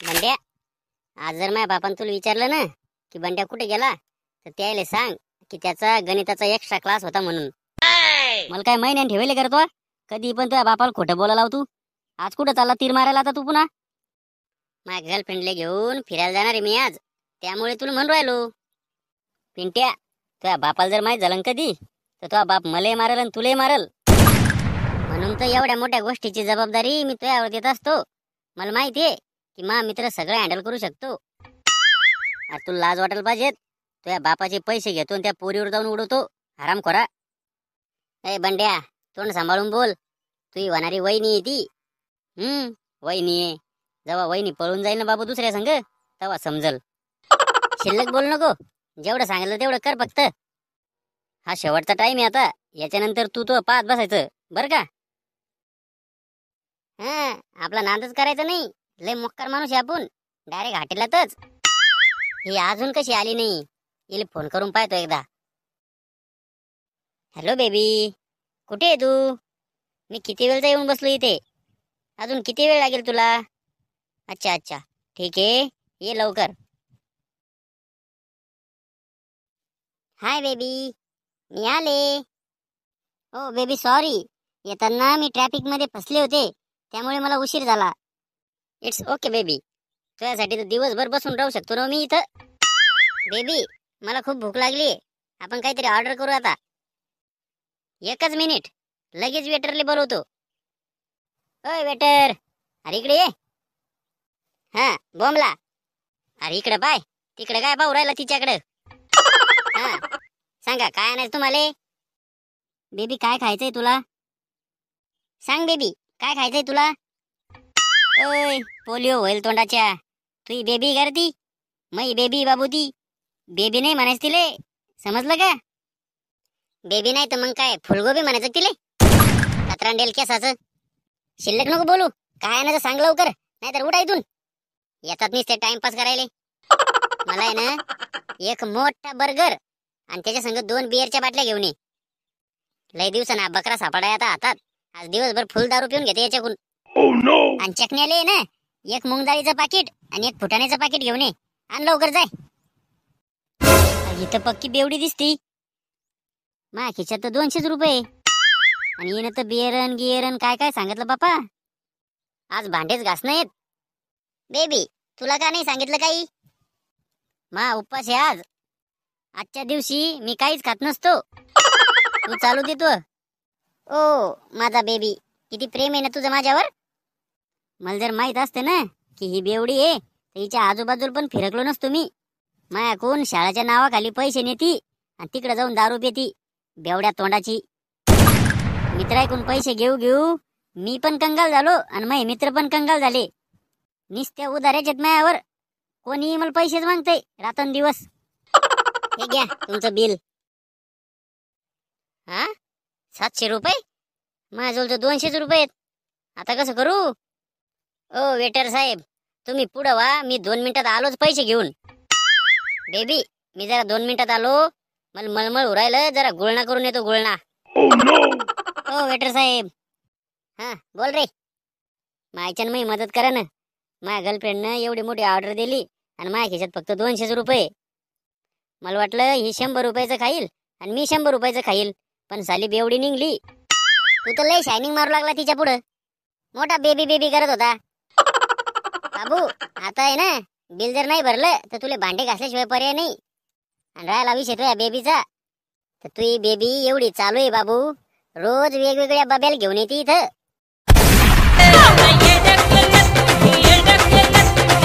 बंड्या, आज जर माझ्या बापान तुला विचारलं ना की बंड्या कुठे गेला, तर त्याला सांग की त्याचा गणिताचा एक्स्ट्रा क्लास होता म्हणून. मला काय महिन्याने ठेवले करतो, कधी पण तुझ्या बापाला खोटं बोलायला लाव तू. आज कुठं चालला तीर मारायला आता तू पुन्हा? माझ्या गर्लफ्रेंडला घेऊन फिरायला जाणार आहे मी आज, त्यामुळे तुला म्हणून राहिलो. पिंट्या, तुझ्या बापाला जर माहीत झालं कधी, तर तुझा बाप मलाही मारल आणि तुलाही मारल. म्हणून तर एवढ्या मोठ्या गोष्टीची जबाबदारी मी तुझ्यावर देत असतो. मला माहिती आहे की मा मित्र सगळं हँडल करू शकतो. तुला लाज वाटायला पाहिजेत. तुझ्या बापाचे पैसे घेतो त्या पोरीवर जाऊन उडवतो हरामखोरा. ए बंड्या, तोंड सांभाळून बोल. तुही होणारी वहिनी आहे ती. वहिनी आहे. जेव्हा वहिनी पळून जाईल ना बाबू दुसऱ्या संग, तेव्हा समजल. शिल्लक बोल नको. जेवढं सांगितलं तेवढं कर फक्त. हा शेवटचा टाइम आहे आता. याच्यानंतर तू तो पाहत बसायचं बर का. आपला नादच करायचा नाही. लय मोक्कार माणूस आहे आपण. डायरेक्ट हाटेलातच. ही अजून कशी आली नाही, हिला फोन करून पाहतो एकदा. हॅलो बेबी, कुठे आहे तू? मी किती वेळचा येऊन बसलो इथे. अजून किती वेळ लागेल तुला? अच्छा अच्छा, ठीक आहे, ये लवकर. हाय बेबी, मी आले. ओ बेबी सॉरी, येताना मी ट्रॅफिक मध्ये फसले होते, त्यामुळे मला उशीर झाला. इट्स ओके बेबी, तुझ्यासाठी तर दिवसभर बसून राहू शकतो ना मी इथं. बेबी, मला खूप भूक लागली. आपण काहीतरी ऑर्डर करू आता. एकच मिनिट, लगेच वेटरले बोलवतो. ओय वेटर, अरे इकडे ये. हा बॉम्बला. अरे इकडे पाय, तिकडे काय पाहू राहिला तिच्याकडे. हा सांगा काय नाही तुम्हाला. बेबी काय खायचंय तुला? सांग बेबी, काय खायचंय तुला? ओय पोलिओ होईल तोंडाच्या. तुही बेबी करती, मै बेबी बाबू ती. बेबी नाही म्हणायच तिले, समजलं का? बेबी नाही तर मग काय फुलगोबी म्हणायचं तिले. कतरांडेल केसाचं. शिल्लक नको बोलू. काय ना सांग लवकर, नाहीतर उठा इथून. येतात नुसते टाइमपास करायले. मला आहे ना एक मोठा बर्गर आणि त्याच्या संग 2 बिअरच्या बाटल्या घेऊन ये. लय दिवसांना बकरा सापडाय आता हातात. आज दिवसभर फुल दारू पिऊन घेते याच्याकडून. आणि चकण्याले ना एक मूग डाळीचं पाकिट आणि एक फुटाण्याचं पाकिट घेऊन ये. आण लवकर जाय. इथं पक्की बेवडी दिसती. मा खिशात तर 200 रुपये. आणि येणं तर बिअरन गिअरन काय काय सांगितलं बापा. आज भांडेच घासणं येत. बेबी, तुला का नाही सांगितलं काही? मा उपवास आहे आज. आजच्या दिवशी मी काहीच खात नसतो. तू चालू देतो. ओ माझा बेबी, किती प्रेम आहे ना तुझं माझ्यावर. मला जर माहित असते ना की ही बेवडी आहे, तर हिच्या आजूबाजूला पण फिरकलो नसतो मी. मायाकून शाळेच्या नावाखाली पैसे नेती आणि तिकडे जाऊन दारू पेती बेवड्या तोंडाची. मित्राकडून पैसे घेऊ घेऊ मी पण कंगाल झालो आणि माझे मित्र पण कंगाल झाले. निस्त्या उधाऱ्याच्यात मायावर. कोणी मला पैसेच मागते रात्रंदिवस. हे घ्या तुमचं बिल. हा 700 रुपये? माझ्याजवळ तर 200 रुपये आहेत. आता कसं करू? ओ वेटर साहेब, तुम्ही पुढं व्हा, मी 2 मिनिटात आलोच पैसे घेऊन. बेबी, मी जरा 2 मिनिटात आलो. मला मळमळ उरायलं, जरा गुळणा करून येतो गुळणा. ओ वेटर साहेब. हा बोल रे. मायच्यान मी मदत करा ना. माझ्या गर्लफ्रेंडनं एवढी मोठी ऑर्डर दिली आणि माझ्या खिशात फक्त 200 रुपये. मला वाटलं ही 100 रुपयाचं खाईल आणि मी 100 रुपयाचं खाईल, पण साली बेवडी निघली. तू तर लय शायनिंग मारू लागला तिच्या पुढं. मोठा बेबी बेबी करत होता. बाबू आता आहे ना, बिल जर नाही भरलं तर तुला भांडे घासल्याशिवाय पर्याय नाही. आणि राहायला विषय तुझ्या बेबीचा, तर तुझी बेबी एवढी चालू आहे बाबू, रोज वेगवेगळ्या बब्याला घेऊन येते इथं.